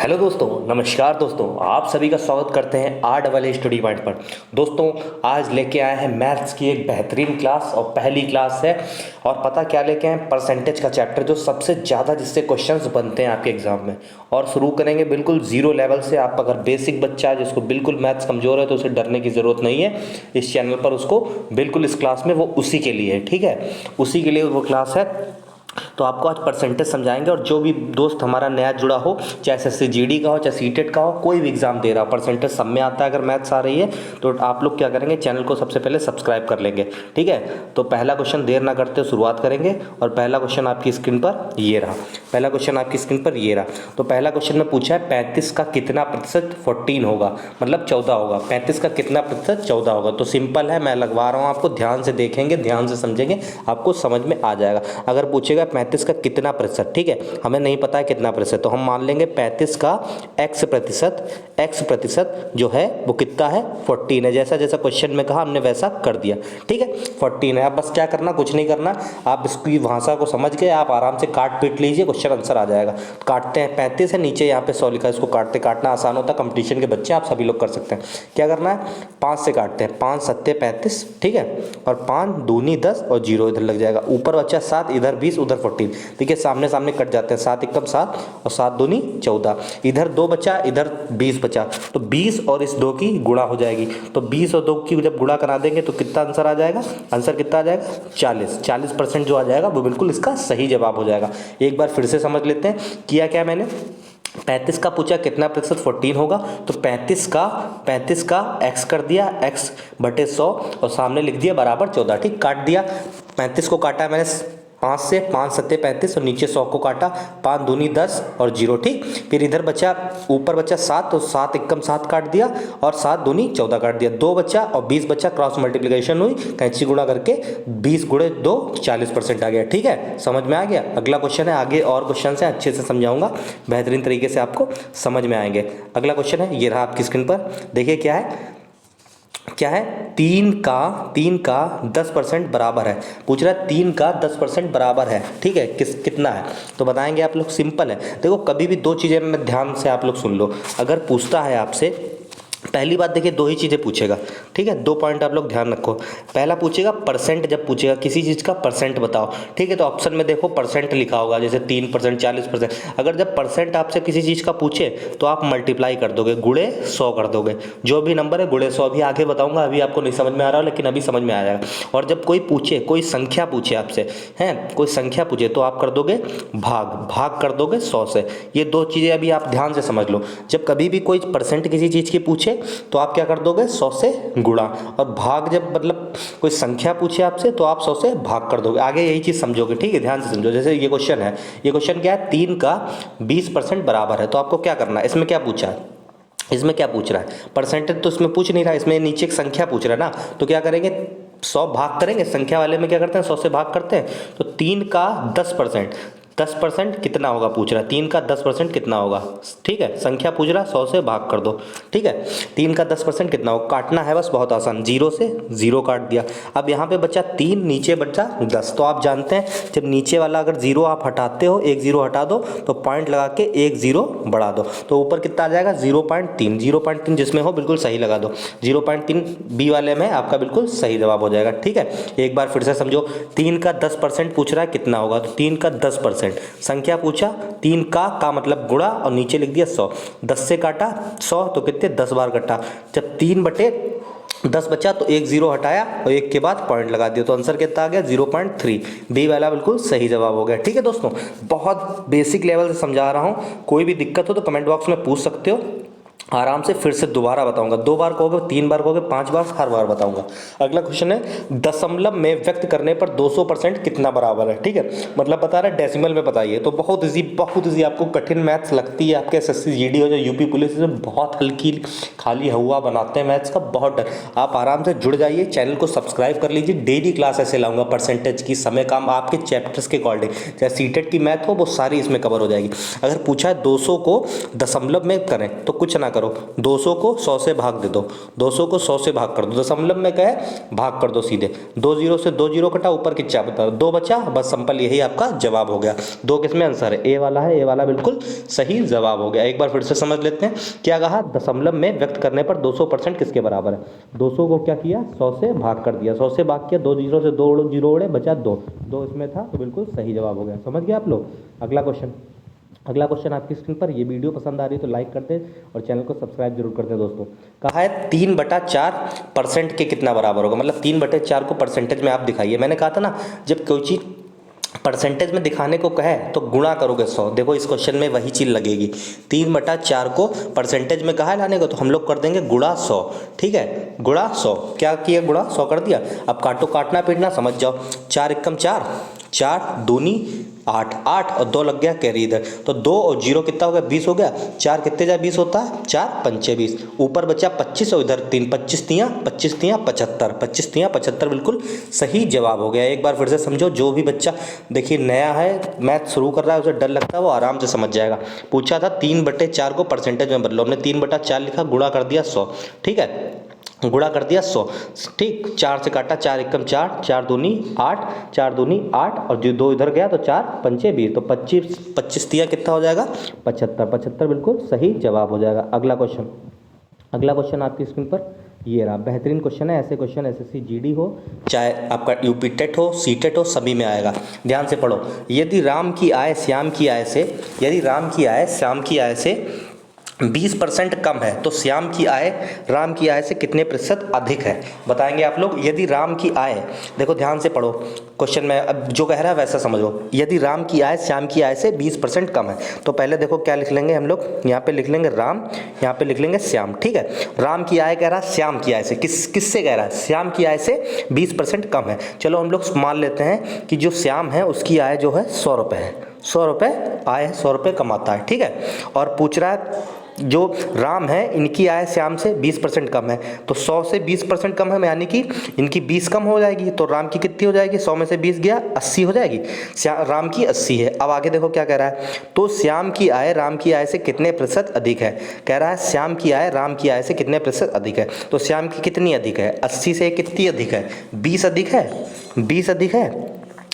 Hello दोस्तों, नमस्कार दोस्तों। आप सभी का स्वागत करते हैं R double A study point पर। दोस्तों, आज लेके आए हैं मैथ्स की एक बेहतरीन क्लास और पहली क्लास है। और पता क्या लेके आए हैं? परसेंटेज का चैप्टर, जो सबसे ज़्यादा जिससे क्वेश्चंस बनते हैं आपके एग्जाम में। और शुरू करेंगे बिल्कुल ज़ीरो लेवल से। आप अगर बेसिक बच्चा है जिसको बिल्कुल मैथ्स कमज़ोर है तो उसे डरने की ज़रूरत नहीं है। इस चैनल पर उसको बिल्कुल इस क्लास में वो उसी के लिए है, ठीक है, उसी के लिए वो क्लास है। तो आपको आज परसेंटेज समझाएंगे। और जो भी दोस्त हमारा नया जुड़ा हो, चाहे एसएससी जीडी का हो, चाहे सीटेट का हो, कोई भी एग्जाम दे रहा हो, परसेंटेज सब में आता है। अगर मैथ्स आ रही है तो आप लोग क्या करेंगे, चैनल को सबसे पहले सब्सक्राइब कर लेंगे, ठीक है। तो पहला क्वेश्चन देर ना करते शुरुआत करेंगे। और पहला क्वेश्चन आपकी स्क्रीन पर ये रहा। पहला क्वेश्चन आपकी स्क्रीन पर ये रहा। तो पहला क्वेश्चन में पूछा है 35 का कितना प्रतिशत 14 होगा, मतलब 14 होगा। 35 का कितना प्रतिशत 14 होगा। तो सिंपल है, मैं लगवा रहा हूँ आपको, ध्यान से देखेंगे, ध्यान से समझेंगे, आपको समझ में आ जाएगा। अगर पूछेगा 35 का कितना प्रतिशत, ठीक है, हमें नहीं पता है कितना प्रतिशत, तो हम मान लेंगे 35 का x प्रतिशत जो है वो कितना है, 14 है। जैसा जैसा क्वेश्चन में कहा हमने वैसा कर दिया, ठीक है, 14 है। अब बस क्या करना, कुछ नहीं करना, आप इसकी भाषा को समझ के आप आराम से काट पीट लीजिए, क्वेश्चन आंसर आ जाएगा। काटते हैं, 35 है, नीचे यहाँ पे 100 लिखा है, इसको काटते काटना आसान होता है, कंपटीशन के बच्चे आप सभी लोग कर सकते हैं। क्या करना है, 5 से काटते हैं, 5 सत्ते 35, ठीक है, और 5 दूनी 10 और 0 इधर लग जाएगा। ऊपर बच्चा 7, इधर 20, उधर 14, देखिए सामने सामने कट जाते हैं, 7 एकम 7 और 7 दूनी 14, इधर 2 बचा, इधर 20 बचा, तो 20 और इस 2 की गुणा हो जाएगी। तो 20 और 2 की जब गुणा करा देंगे तो कितना आंसर आ जाएगा, आंसर कितना आ जाएगा, 40% जो आ जाएगा वो बिल्कुल इसका सही जवाब हो जाएगा। एक बार फिर से समझ लेते हैं, किया क्या मैंने, 35 का पूछा कितना प्रतिशत 14 होगा, तो 35 का x कर दिया, x बटे 100 और सामने लिख दिया बराबर 14, ठीक, काट दिया। 35 को काटा मैंने 5 से, 5 सत्ते 35 और नीचे 100 को काटा, 5 दूनी 10 और 0, ठीक। फिर इधर बचा, ऊपर बचा 7, तो 7 एकम 7 काट दिया और 7 दूनी 14 काट दिया, 2 बचा और 20 बचा, क्रॉस मल्टीप्लिकेशन हुई, कैंची गुणा करके 20 गुणे 2 40% आ गया, ठीक है, समझ में आ गया। अगला क्वेश्चन है, आगे और क्वेश्चन है, अच्छे से समझाऊंगा, बेहतरीन तरीके से आपको समझ में आएंगे। अगला क्वेश्चन है, ये रहा आपकी स्क्रीन पर, देखिए क्या है, क्या है, 3 का 10% बराबर है। पूछ रहा है 3 का 10% बराबर है, ठीक है, कितना है, तो बताएंगे आप लोग। सिंपल है, देखो कभी भी दो चीज़ें में ध्यान से आप लोग सुन लो। अगर पूछता है आपसे, पहली बात देखिए, दो ही चीज़ें पूछेगा, ठीक है, 2 पॉइंट आप लोग ध्यान रखो। पहला पूछेगा परसेंट, जब पूछेगा किसी चीज़ का परसेंट बताओ, ठीक है, तो ऑप्शन में देखो परसेंट लिखा होगा, जैसे 3%, 40%। अगर जब परसेंट आपसे किसी चीज़ का पूछे तो आप मल्टीप्लाई कर दोगे, गुणे 100 कर दोगे, जो भी नंबर है गुणे 100। अभी आगे बताऊंगा, अभी आपको नहीं समझ में आ रहा, लेकिन अभी समझ में आ जाएगा। और जब कोई पूछे, कोई संख्या पूछे आपसे, हैं, कोई संख्या पूछे, तो आप कर दोगे भाग कर दोगे 100 से। ये दो चीज़ें अभी आप ध्यान से समझ लो। जब कभी भी कोई परसेंट किसी चीज़ की पूछे तो आप क्या कर दोगे, 100 से गुणा, और भाग जब मतलब कोई संख्या पूछे आपसे तो आप 100 से भाग कर दोगे। आगे यही चीज़ समझोगे, ठीक है, ध्यान से समझो। जैसे ये क्वेश्चन है, ये क्वेश्चन क्या है, 3 का 20% बराबर है, तो आपको क्या करना है, इसमें क्या पूछा है, इसमें क्या पूछ रहा है, परसेंटेज तो इसमें पूछ नहीं रहा, इसमें नीचे एक संख्या पूछ रहा है ना, तो क्या करेंगे, 100 भाग करेंगे, संख्या वाले में क्या करते हैं 100 से भाग करते हैं। तो 3 का 10% कितना होगा पूछ रहा है, 3 का 10% कितना होगा, ठीक है, संख्या पूछ रहा है, 100 से भाग कर दो, ठीक है। 3 का 10% कितना होगा, काटना है बस, बहुत आसान, 0 से 0 काट दिया। अब यहाँ पे बचा 3, नीचे बचा 10, तो आप जानते हैं जब नीचे वाला अगर 0 आप हटाते हो, एक 0 हटा दो तो पॉइंट लगा के एक 0 बढ़ा दो, तो ऊपर कितना आ जाएगा 0.3, 0.3 जिसमें हो बिल्कुल सही लगा दो, 0.3 बी वाले में आपका बिल्कुल सही जवाब हो जाएगा, ठीक है। एक बार फिर से समझो, 3 का 10% पूछ रहा है कितना होगा, तो 3 का 10%, संख्या पूछा, 3 का मतलब गुणा और नीचे लिख दिया 100, 10 से काटा 100 तो कितने 10 बार कटा, जब 3/10 बचा तो एक 0 हटाया और एक के बाद पॉइंट लगा दिया, तो आंसर कितना आ गया 0.3, बी वाला बिल्कुल सही जवाब हो गया, ठीक है दोस्तों। बहुत बेसिक लेवल से समझा रहा हूँ, कोई भी दिक्कत हो तो कमेंट बॉक्स में पूछ सकते हो, आराम से फिर से दोबारा बताऊंगा, 2 बार कहोगे, 3 बार कहोगे, 5 बार, हर बार बताऊंगा। अगला क्वेश्चन है, दशमलव में व्यक्त करने पर 200% कितना बराबर है, ठीक है, मतलब बता रहा है डेसिमल में बताइए। तो बहुत इजी, आपको कठिन मैथ्स लगती है, आपके एसएससी जीडी हो, जो यूपी पुलिस से बहुत हल्की खाली हवा बनाते हैं मैथ्स का, बहुत डर। आप आराम से जुड़ जाइए, चैनल को सब्सक्राइब कर लीजिए, डेली क्लास ऐसे लाऊंगा परसेंटेज की, समय काम आपके चैप्टर्स के अकॉर्डिंग, चाहे सीटेट की मैथ हो वो सारी इसमें कवर हो जाएगी। अगर पूछा है 200 को दशमलव में करें तो कुछ ना करो, 200 को 100 से भाग दे दो, 200 को 100 से भाग कर दो, दशमलव में क्या है भाग कर दो सीधे, 2 जीरो से 2 जीरो कटा, ऊपर कितना बता 2 बचा, बस सिंपल यही आपका जवाब हो गया। 2 किसमें आंसर है, ए वाला है, ए वाला बिल्कुल सही जवाब हो गया। एक बार फिर से समझ लेते हैं, क्या कहा, दशमलव में व्यक्त करने पर 200% किसके बराबर है, 200 को क्या किया 100 से भाग कर दिया, 100 से भाग किया, 2 जीरो से 2 जीरो उड़े, बचा 2, 2 इसमें था तो बिल्कुल सही जवाब हो गया। समझ गए आप लोग। अगला क्वेश्चन आपकी स्क्रीन पर। ये वीडियो पसंद आ रही है तो लाइक कर दें और चैनल को सब्सक्राइब जरूर कर दें दोस्तों। कहा है 3/4% के कितना बराबर होगा, मतलब 3/4 को परसेंटेज में आप दिखाइए। मैंने कहा था ना, जब कोई चीज़ परसेंटेज में दिखाने को कहे तो गुणा करोगे 100। देखो इस क्वेश्चन में वही चीज़ लगेगी, 3/4 को परसेंटेज में कहा है लाने को, तो हम लोग कर देंगे गुणा 100। ठीक है, गुणा 100 क्या किया, गुणा 100 कर दिया। अब काटो, काटना पीटना समझ जाओ, 4 एकम 4, 4 दूनी 8, 8 और 2 लग गया कैरी इधर, तो 2 और 0 कितना हो गया 20 हो गया। 4 कितने जा 20 होता है, 4 पंचे 20, ऊपर बचा 25 और इधर 3, 25 तियाँ 75, 25 तियाँ 75 बिल्कुल सही जवाब हो गया। एक बार फिर से समझो, जो भी बच्चा देखिए नया है मैथ शुरू कर रहा है, उसे डर लगता है, वो आराम से समझ जाएगा। पूछा था 3/4 को परसेंटेज में बदलो, हमने 3/4 लिखा, गुणा कर दिया 100। ठीक है, गुणा कर दिया 100। ठीक, 4 से काटा, 4 एकम 4, 4 दूनी 8, 4 दूनी 8 और जो 2 इधर गया तो 4 पंचे 20, तो 25 25 तिया कितना हो जाएगा 75, 75 बिल्कुल सही जवाब हो जाएगा। अगला क्वेश्चन आपकी स्क्रीन पर ये रहा, बेहतरीन क्वेश्चन है। ऐसे क्वेश्चन एसएससी जीडी हो, चाहे आपका यूपी टेट हो, सी टेट हो, सभी में आएगा। ध्यान से पढ़ो, यदि राम की आय श्याम की आय से, यदि राम की आय श्याम की आय से 20% कम है तो श्याम की आय राम की आय से कितने प्रतिशत अधिक है, बताएंगे आप लोग। यदि राम की आय, देखो ध्यान से पढ़ो क्वेश्चन में, अब जो कह रहा है वैसा समझो। यदि राम की आय श्याम की आय से 20% कम है, तो पहले देखो क्या लिख लेंगे हम लोग, यहाँ पे लिख लेंगे राम, यहाँ पे लिख लेंगे श्याम। ठीक है, राम की आय कह रहा है श्याम की आय से, किससे कह रहा है, श्याम की आय से 20% कम है। चलो हम लोग मान लेते हैं कि जो श्याम है उसकी आय जो है 100 रुपये है, 100 रुपये आय है, 100 रुपये कमाता है। ठीक है, और पूछ रहा है जो राम है इनकी आय श्याम से 20% कम है, तो 100 से 20% कम है, यानी कि इनकी 20 कम हो जाएगी, तो राम की कितनी हो जाएगी, 100 में से 20 गया 80 हो जाएगी, राम की 80 है। अब आगे देखो क्या कह रहा है, तो श्याम की आय राम की आय से कितने प्रतिशत अधिक है, कह रहा है श्याम की आय राम की आय से कितने प्रतिशत अधिक है, तो श्याम की कितनी अधिक है, 80 से कितनी अधिक है, 20 अधिक है, 20 अधिक है।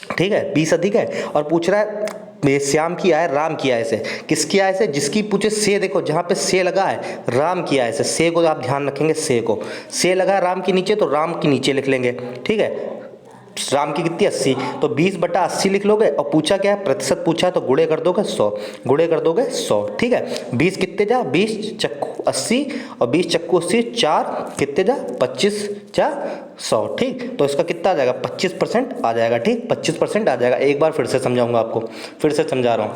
ठीक है, 20 अधिक है। और पूछ रहा है श्याम की आय राम की आय से, किसकी आय से, जिसकी पूछे से, देखो जहाँ पे से लगा है राम की आय से, से को आप ध्यान रखेंगे, से को, से लगा है राम के नीचे तो राम के नीचे लिख लेंगे। ठीक है, राम की कितनी 80, तो 20/80 लिख लोगे। और पूछा क्या है, प्रतिशत पूछा है, तो गुणे कर दोगे 100, गुणे कर दोगे 100। ठीक है, 20 कितने जा 20 चक्कू 80 और 20 चक्कू 80, 4 कितने जा 25 जा 100। ठीक, तो इसका कितना आ जाएगा 25% आ जाएगा। ठीक, 25% आ जाएगा। एक बार फिर से समझाऊंगा आपको, फिर से समझा रहा हूँ,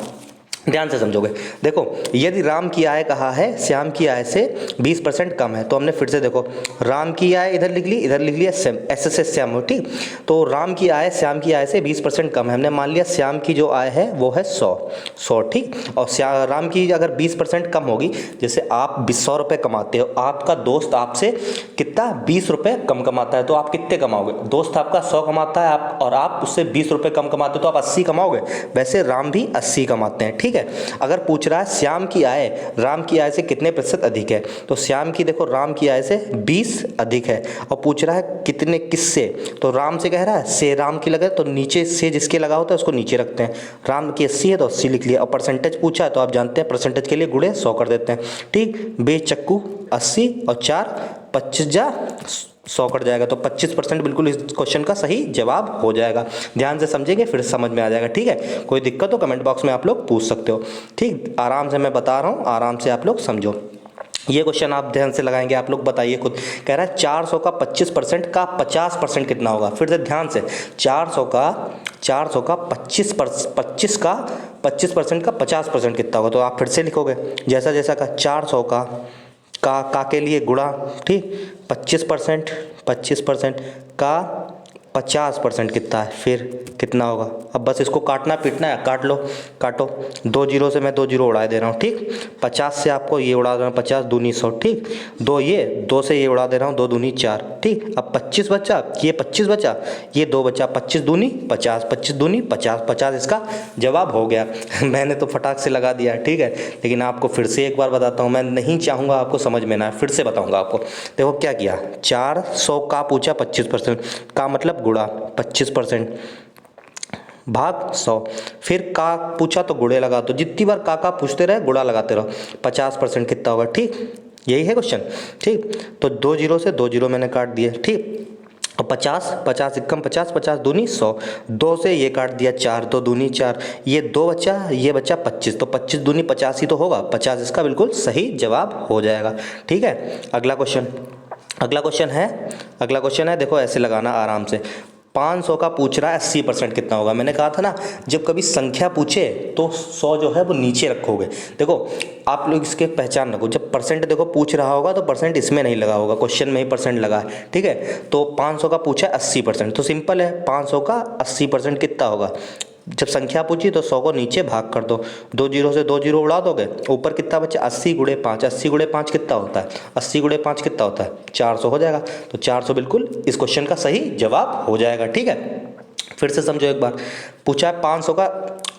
ध्यान से समझोगे। देखो यदि राम की आय कहा है श्याम की आय से 20% कम है, तो हमने फिर से देखो राम की आय इधर लिख ली, इधर लिख लिया श्याम, ऐसे से श्याम हो। ठीक, तो राम की आय श्याम की आय से 20% कम है, हमने मान लिया श्याम की जो आय है वो है 100। ठीक, और राम की अगर 20% कम होगी, जैसे आप 100 रुपये कमाते हो, आपका दोस्त आपसे कितना 20 रुपये कम कमाता है, तो आप कितने कमाओगे, दोस्त आपका 100 कमाता है आप, और आप उससे 20 रुपये कम कमाते हो तो आप 80 कमाओगे। वैसे राम भी 80 कमाते हैं। ठीक है, अगर पूछ रहा है श्याम की आय राम की आय से कितने प्रतिशत अधिक है, तो श्याम की देखो राम की आय से 20 अधिक है, और पूछ रहा है कितने किससे, तो राम से कह रहा है से राम की लगे तो नीचे से जिसके लगा होता है उसको नीचे रखते हैं। राम की 80 है तो 80 लिख लिया, और परसेंटेज पूछा है तो आप जानते हैं परसेंटेज के लिए गुणे 100 कर देते हैं। ठीक, 20 चक्कू 80 और 4 25 जा 100 कट जाएगा, तो 25% बिल्कुल इस क्वेश्चन का सही जवाब हो जाएगा। ध्यान से समझेंगे फिर समझ में आ जाएगा। ठीक है, कोई दिक्कत हो कमेंट बॉक्स में आप लोग पूछ सकते हो। ठीक, आराम से मैं बता रहा हूँ, आराम से आप लोग समझो। ये क्वेश्चन आप ध्यान से लगाएंगे, आप लोग बताइए खुद। कह रहा है 400 का 25% का 50% कितना होगा, फिर से ध्यान से, 400 का 25% का 50% कितना होगा, तो आप फिर से लिखोगे जैसा जैसा का 400 का के लिए गुणा। ठीक, 25% का 50% कितना है, फिर कितना होगा। अब बस इसको काटना पीटना है, काट लो, काटो। 2 जीरो से मैं 2 जीरो उड़ा दे रहा हूँ, ठीक। 50 से आपको ये उड़ा दे रहा हूँ, 50 दूनी 100, ठीक। 2 ये 2 से ये उड़ा दे रहा हूँ, 2 दूनी 4, ठीक। अब 25 बचा, ये 25 बचा, ये 2 बचा, 25 दूनी 50, 25 दूनी 50, 50 इसका जवाब हो गया। मैंने तो फटाक से लगा दिया, ठीक है। लेकिन आपको फिर से एक बार बताता हूँ, मैं नहीं चाहूँगा आपको समझ में ना आए, फिर से बताऊँगा आपको। देखो क्या किया, 400 का पूछा 25% का मतलब गुणा 25% भाग 100, फिर का पूछा तो गुणे लगा दो, जितनी बार का पूछते रहे गुणा लगाते रहो। 50% कितना होगा, ठीक। यही है क्वेश्चन, ठीक। तो 2 जीरो से 2 जीरो मैंने काट दिए, ठीक। और 50, 50 एकम 50, 50 दूनी 100, 2 से ये काट दिया, 4 2 दूनी 4, ये 2 बचा, ये बचा 25, तो 25 दूनी 50 ही तो होगा, 50 इसका बिल्कुल सही जवाब हो जाएगा, ठीक है। अगला क्वेश्चन, अगला क्वेश्चन है, देखो ऐसे लगाना आराम से। 500 का पूछ रहा है 80% कितना होगा। मैंने कहा था ना, जब कभी संख्या पूछे तो 100 जो है वो नीचे रखोगे। देखो आप लोग इसके पहचान रखो, जब परसेंट देखो पूछ रहा होगा तो परसेंट इसमें नहीं लगा होगा, क्वेश्चन में ही परसेंट लगा है, ठीक है। तो 500 का पूछा है 80%, तो सिंपल है, 500 का 80% कितना होगा। जब संख्या पूछी तो 100 को नीचे भाग कर दो, 2 जीरो से 2 जीरो उड़ा दोगे, ऊपर कितना बचे 80 गुणे 5, 80 गुणे 5 कितना होता है, 80 गुणे 5 कितना होता है 400 हो जाएगा। तो 400 बिल्कुल इस क्वेश्चन का सही जवाब हो जाएगा, ठीक है। फिर से समझो एक बार, पूछा है 500 का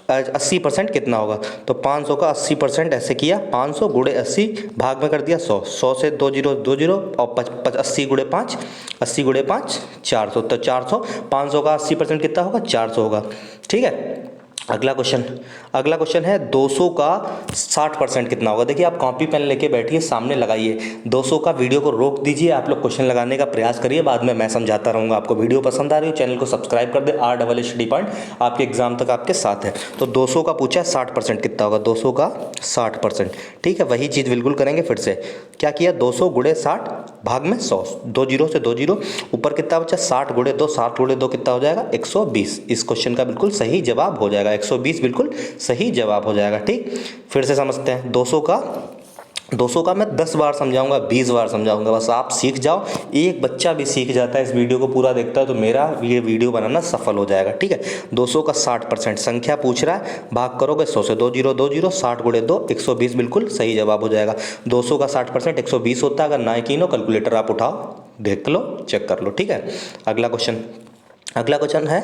80% कितना होगा, तो 500 का 80% ऐसे किया, 500 गुणे 80 भाग में कर दिया 100, 100 से 2 जीरो 2 जीरो और 80 गुणे 5, 80 गुणे 5 400, तो 400, 500 का 80% कितना होगा 400 होगा, ठीक है। अगला क्वेश्चन है 200 का 60% कितना होगा। देखिए आप कॉपी पेन लेके बैठिए, सामने लगाइए, 200 का वीडियो को रोक दीजिए, आप लोग क्वेश्चन लगाने का प्रयास करिए, बाद में मैं समझाता रहूँगा आपको। वीडियो पसंद आ रही हो, चैनल को सब्सक्राइब कर दे, RSS स्टडी पॉइंट आपके एग्जाम तक आपके साथ है। तो 200 का पूछा है 60% कितना होगा, 200 का 60%, ठीक है। वही चीज़ बिल्कुल करेंगे, फिर से क्या किया, 200 गुणे 60 भाग में 100, 2 जीरो से 2 जीरो, ऊपर कितना बचा 60 गुणे 2, 60 गुणे 2 कितना हो जाएगा 120। इस क्वेश्चन का बिल्कुल सही जवाब हो जाएगा, 120 बिल्कुल सही जवाब हो जाएगा, ठीक। फिर से समझते हैं, 200 का मैं 10 बार समझाऊंगा, 20 बार समझाऊंगा, बस आप सीख जाओ। एक बच्चा भी सीख जाता है, इस वीडियो को पूरा देखता है, तो मेरा ये वीडियो बनाना सफल हो जाएगा, ठीक है। 200 का 60% संख्या पूछ रहा है, भाग करोगे 100 से, 2 जीरो 2 जीरो, 60 गुणे 2 120 बिल्कुल सही जवाब हो जाएगा। 200 का 60% 120 होता है, अगर ना यकीन हो कैलकुलेटर आप उठाओ, देख लो, चेक कर लो, ठीक है। अगला क्वेश्चन है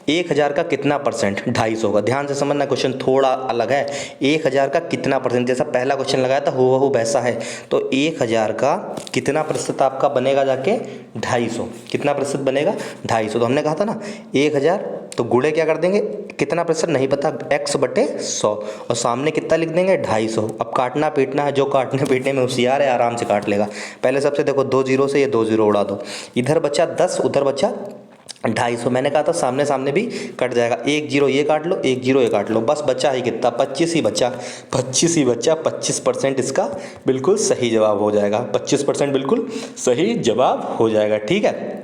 1000 का कितना परसेंट 250 होगा। ध्यान से समझना, क्वेश्चन थोड़ा अलग है। 1000 का कितना परसेंट, जैसा पहला क्वेश्चन लगाया था हूबहू वैसा है। तो 1000 का कितना प्रतिशत आपका बनेगा जाके 250, कितना प्रतिशत बनेगा 250। तो हमने कहा था ना 1000, तो गुणे क्या कर देंगे, कितना प्रतिशत नहीं पता, x/100, और सामने कितना लिख देंगे 250। अब काटना पीटना है, जो काटने पीटने में होशियार है आराम से काट लेगा। पहले सबसे देखो 2 जीरो से ये 2 जीरो उड़ा दो, इधर बचा 10, उधर बचा 250। मैंने कहा था सामने सामने भी कट जाएगा, 1 जीरो ये काट लो, 1 जीरो ये काट लो, बस बचा ही कितना 25 ही बचा, 25% इसका बिल्कुल सही जवाब हो जाएगा, 25% बिल्कुल सही जवाब हो जाएगा, ठीक है।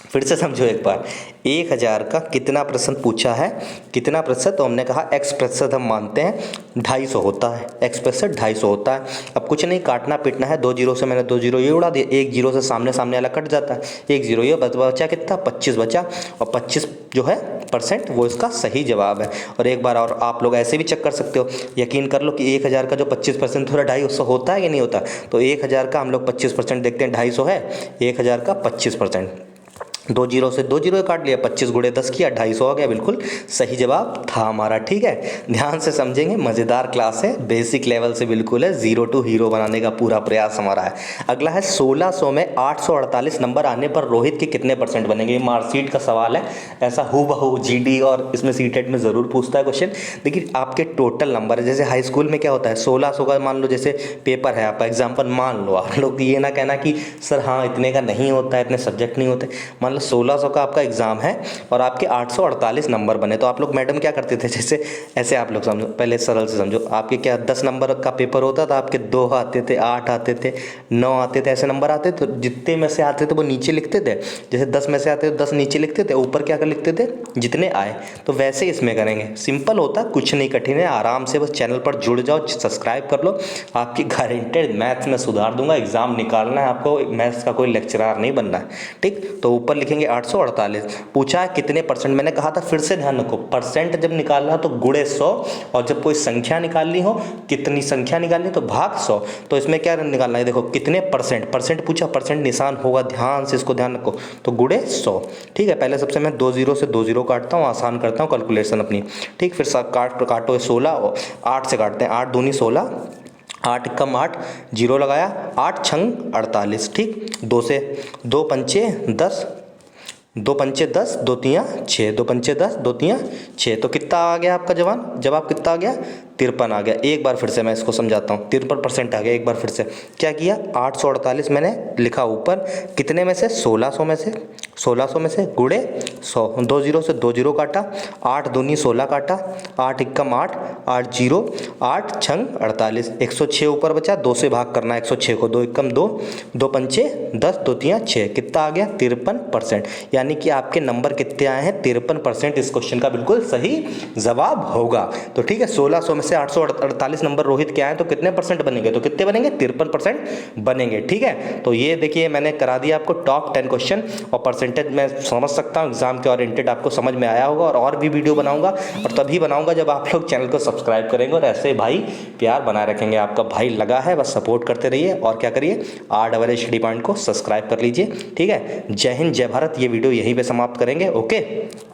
फिर से समझो एक बार, 1000 का कितना प्रतिशत पूछा है, कितना प्रतिशत, तो हमने कहा x प्रतिशत हम मानते हैं 250 होता है, x प्रतिशत 250 होता है। अब कुछ नहीं, काटना पीटना है, 2 जीरो से मैंने 2 जीरो ये उड़ा दिया, 1 जीरो से सामने सामने वाला कट जाता है, 1 जीरो ये बचा कितना 25 बचा, और 25 जो है परसेंट वो इसका सही जवाब है। और एक बार और आप लोग ऐसे भी चेक कर सकते हो, यकीन कर लो कि 1000 का जो 25% थोड़ा 250 होता है कि नहीं होता। तो 1000 का हम लोग 25% देखते हैं, 250 है, 1000 का 25%, 2 जीरो से 2 जीरो काट लिया, 25 गुणे 10 किया, 250 हो गया, बिल्कुल सही जवाब था हमारा, ठीक है। ध्यान से समझेंगे, मज़ेदार क्लास है, बेसिक लेवल से बिल्कुल है, 0 टू हीरो बनाने का पूरा प्रयास हमारा है। अगला है 1600 में 848 नंबर आने पर रोहित के कितने परसेंट बनेंगे। ये मार्कशीट का सवाल है, ऐसा हूबहू GD और इसमें सीटेट में ज़रूर पूछता है क्वेश्चन। देखिए आपके टोटल नंबर है, जैसे हाई स्कूल में क्या होता है 1600 का, मान लो जैसे पेपर है आपका, एग्जाम्पल मान लो, आप लोग ये ना कहना कि सर हाँ इतने का नहीं होता है, इतने सब्जेक्ट नहीं होते। मान 1600 का आपका एग्जाम है और आपके 848 नंबर बने, तो आप लोग मैडम क्या करते थे, जैसे ऐसे आप लोग समझो, पहले सरल से समझो, आपके क्या 10 नंबर का पेपर होता था, आपके 2 आते थे, 8 आते थे, 9 आते थे, ऐसे नंबर आते थे। तो जितने में से आते थे वो नीचे लिखते थे, जैसे 10 में से आते थे 10 नीचे लिखते थे, ऊपर क्या कर लिखते थे जितने आए। तो वैसे इसमें करेंगे, सिंपल होता, कुछ नहीं कठिन है, आराम से बस चैनल पर जुड़ जाओ, सब्सक्राइब कर लो, आपकी गारंटेड मैथ्स में सुधार दूंगा। एग्जाम निकालना है आपको, मैथ्स का कोई लेक्चरर नहीं बनना है, ठीक। तो ऊपर लिखेंगे 848। पूछा है कितने परसेंट, मैंने कहा था फिर से ध्यान रखो, परसेंट जब निकालना हो तो गुणे 100, और जब कोई संख्या निकालनी हो, कितनी संख्या निकालनी तो भाग 100। तो इसमें क्या निकालना है, देखो कितने परसेंट, परसेंट पूछा, परसेंट निशान होगा, ध्यान से इसको ध्यान रखो, तो गुणे 100। ठीक है, पहले सबसे मैं 20 से 20 काटता हूँ, आसान करता हूँ कैलकुलेशन अपनी। ठीक, फिर काटो 16, 8 से काटते हैं, 8 दूनी 16, 8 कम 8, जीरो लगाया, 8 छंग 48। ठीक, 2 से 2 पंचे 10, 2 पंचे 10, 2 तियाँ 6, 2 पंचे 10, 2 तियाँ 6। तो कितना आ गया आपका जवाब कितना आ गया, 53 आ गया। एक बार फिर से मैं इसको समझाता हूँ, 53% आ गया। एक बार फिर से क्या किया, 848 मैंने लिखा ऊपर, कितने में से, 1600 में से, 1600 में से गुणे 100, 20 से 20 काटा, 8 दूनी 16 काटा, 8 एकम 8, 8 जीरो, 8 छंग 48, 106 ऊपर बचा, 2 से भाग करना है 106 को, 2 एकम 2, 2 पंचे 10, 2 तियाँ 6, कितना आ गया 53%। यानी कि आपके नंबर कितने आए हैं, 53% इस क्वेश्चन का बिल्कुल सही जवाब होगा। तो ठीक है, 1600 में से 848 नंबर रोहित के आए तो कितने परसेंट बनेंगे, तो कितने बनेंगे, 53% बनेंगे। ठीक है, तो ये देखिए मैंने करा दिया आपको टॉप 10 क्वेश्चन, और परसेंटेज मैं समझ सकता हूँ एग्जाम के ओरिएंटेड आपको समझ में आया होगा। और भी वीडियो बनाऊंगा, और तभी बनाऊंगा जब आप लोग चैनल को सब्सक्राइब करेंगे, और ऐसे भाई प्यार बनाए रखेंगे। आपका भाई लगा है, बस सपोर्ट करते रहिए, और क्या करिए, RSS स्टडी पॉइंट को सब्सक्राइब कर लीजिए। ठीक है, जय हिंद जय भारत। ये वीडियो यहीं पे समाप्त करेंगे। ओके।